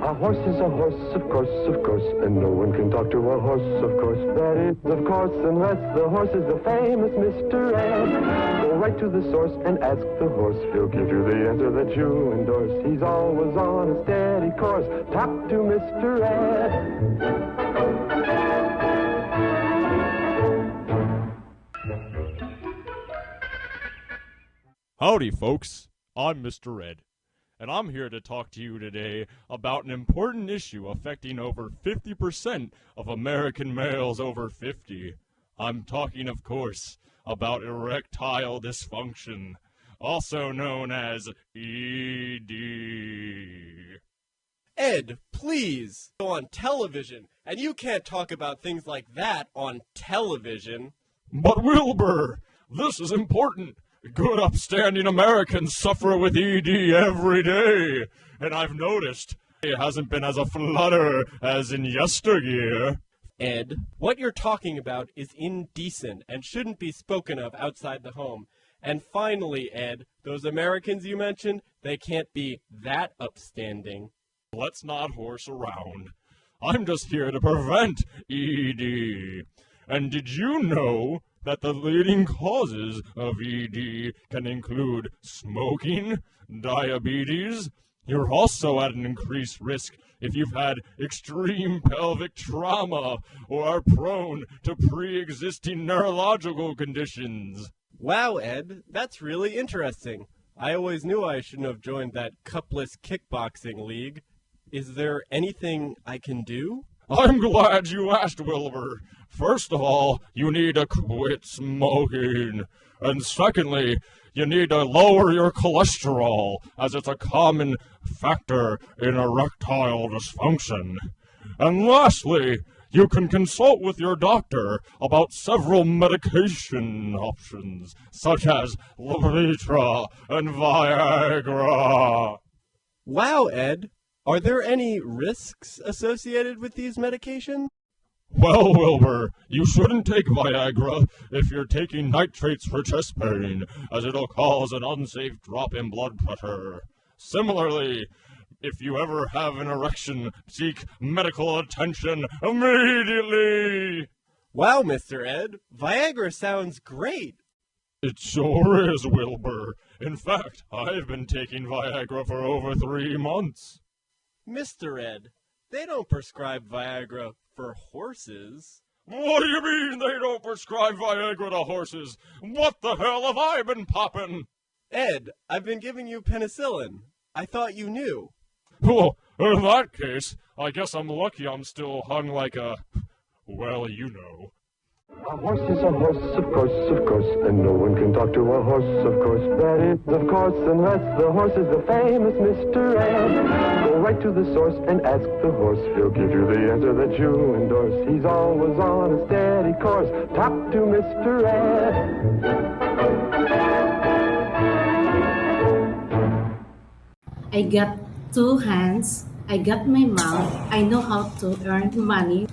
A horse is a horse, of course, and no one can talk to a horse, of course. That is, of course, unless the horse is the famous Mr. Ed. Go right to the source and ask the horse. He'll give you the answer that you endorse. He's always on a steady course. Talk to Mr. Ed. Howdy, folks. I'm Mr. Ed, and I'm here to talk to you today about an important issue affecting over 50% of American males over 50. I'm talking, of course, about erectile dysfunction, also known as ED. Ed, please, go on television, and you can't talk about things like that on television. But Wilbur, this is important. Good upstanding Americans suffer with ED every day, and I've noticed it hasn't been as a flutter as in yesteryear. Ed, what you're talking about is indecent and shouldn't be spoken of outside the home. And finally, Ed, those Americans you mentioned, they can't be that upstanding. Let's not horse around. I'm just here to prevent ED. And did you know that the leading causes of ED can include smoking, diabetes? You're also at an increased risk if you've had extreme pelvic trauma or are prone to pre-existing neurological conditions. Wow, Ed, that's really interesting. I always knew I shouldn't have joined that cupless kickboxing league. Is there anything I can do? I'm glad you asked, Wilbur. First of all, you need to quit smoking. And secondly, you need to lower your cholesterol, as it's a common factor in erectile dysfunction. And lastly, you can consult with your doctor about several medication options, such as Levitra and Viagra. Wow, Ed. Are there any risks associated with these medications? Well, Wilbur, you shouldn't take Viagra if you're taking nitrates for chest pain, as it'll cause an unsafe drop in blood pressure. Similarly, if you ever have an erection, seek medical attention immediately! Wow, Mr. Ed, Viagra sounds great! It sure is, Wilbur. In fact, I've been taking Viagra for over 3 months. Mr. Ed, they don't prescribe Viagra for horses. What do you mean they don't prescribe Viagra to horses? What the hell have I been popping? Ed, I've been giving you penicillin. I thought you knew. Well, in that case, I guess I'm lucky I'm still hung like a... well, you know. A horse is a horse, of course, and no one can talk to a horse, of course. That is, of course, unless the horse is the famous Mr. Ed. Go right to the source and ask the horse. He'll give you the answer that you endorse. He's always on a steady course. Talk to Mr. Ed. I got 2 hands, I got my mouth, I know how to earn money.